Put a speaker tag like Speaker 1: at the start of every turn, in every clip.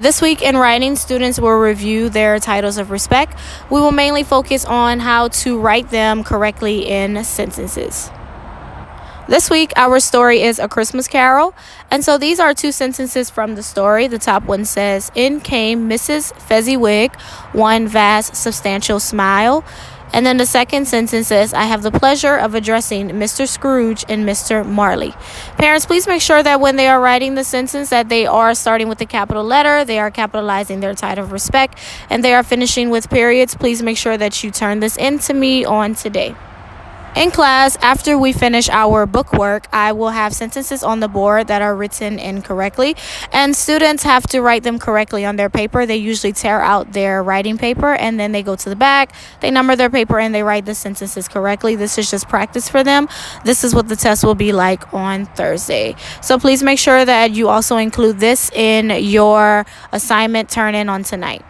Speaker 1: This week in writing, students will review their titles of respect. We will mainly focus on how to write them correctly in sentences. This week, our story is A Christmas Carol. And so these are two sentences from the story. The top one says, "In came Mrs. Fezziwig, one vast, substantial smile." And then the second sentence says, "I have the pleasure of addressing Mr. Scrooge and Mr. Marley." Parents, please make sure that when they are writing the sentence that they are starting with the capital letter, they are capitalizing their title of respect, and they are finishing with periods. Please make sure that you turn this in to me on today. In class, after we finish our book work, I will have sentences on the board that are written incorrectly, and students have to write them correctly on their paper. They usually tear out their writing paper, and then they go to the back, they number their paper, and they write the sentences correctly. This is just practice for them. This is what the test will be like on Thursday. So please make sure that you also include this in your assignment turn-in on tonight.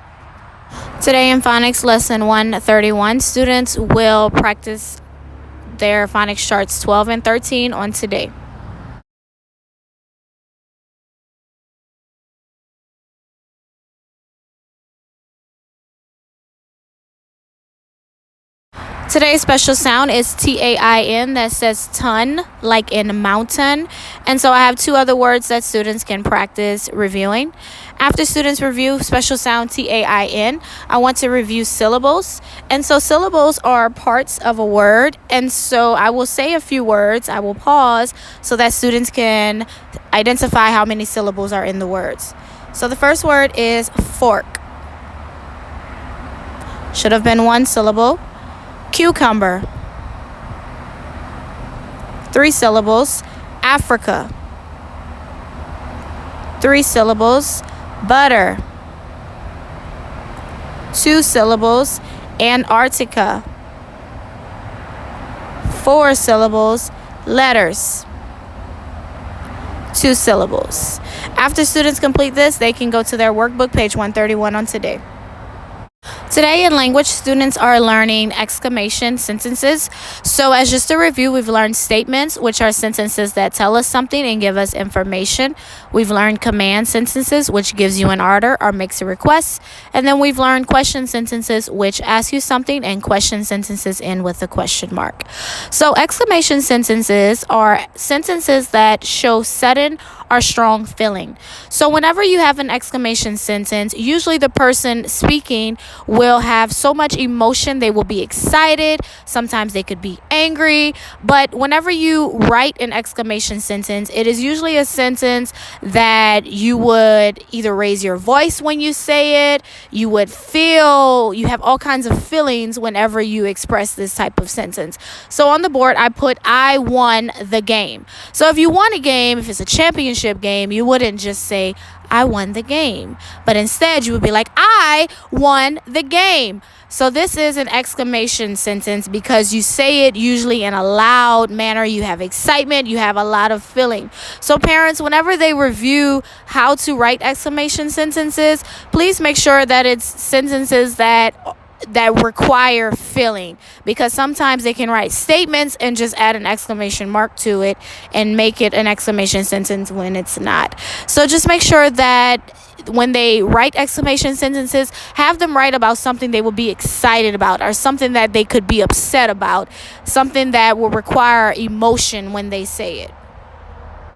Speaker 1: Today in Phonics Lesson 131, students will practice their phonics charts 12 and 13 on today. Today's special sound is T-A-I-N, that says ton, like in mountain. And so I have two other words that students can practice reviewing. After students review special sound T-A-I-N, I want to review syllables. And so syllables are parts of a word. And so I will say a few words. I will pause so that students can identify how many syllables are in the words. So the first word is fork. Should have been one syllable. Cucumber. 3 syllables. Africa. 3 syllables. Butter. 2 syllables. Antarctica. 4 syllables. Letters. 2 syllables. After students complete this, they can go to their workbook, page 131 on today. Today in language, students are learning exclamation sentences. So as just a review, we've learned statements, which are sentences that tell us something and give us information. We've learned command sentences, which gives you an order or makes a request. And then we've learned question sentences, which ask you something, and question sentences end with a question mark. So exclamation sentences are sentences that show sudden or strong feeling. So whenever you have an exclamation sentence, usually the person speaking will have so much emotion. They will be excited. Sometimes they could be angry. But whenever you write an exclamation sentence, it is usually a sentence that you would either raise your voice when you say it. You would feel, you have all kinds of feelings whenever you express this type of sentence. So on the board, I put, "I won the game." So if you won a game, if it's a championship game, you wouldn't just say, "I won the game," but instead you would be like, "I won the game." So this is an exclamation sentence because you say it usually in a loud manner. You have excitement, you have a lot of feeling. So parents, whenever they review how to write exclamation sentences, please make sure that it's sentences that require feeling, because sometimes they can write statements and just add an exclamation mark to it and make it an exclamation sentence when it's not. So just make sure that when they write exclamation sentences, have them write about something they will be excited about, or something that they could be upset about, something that will require emotion when they say it.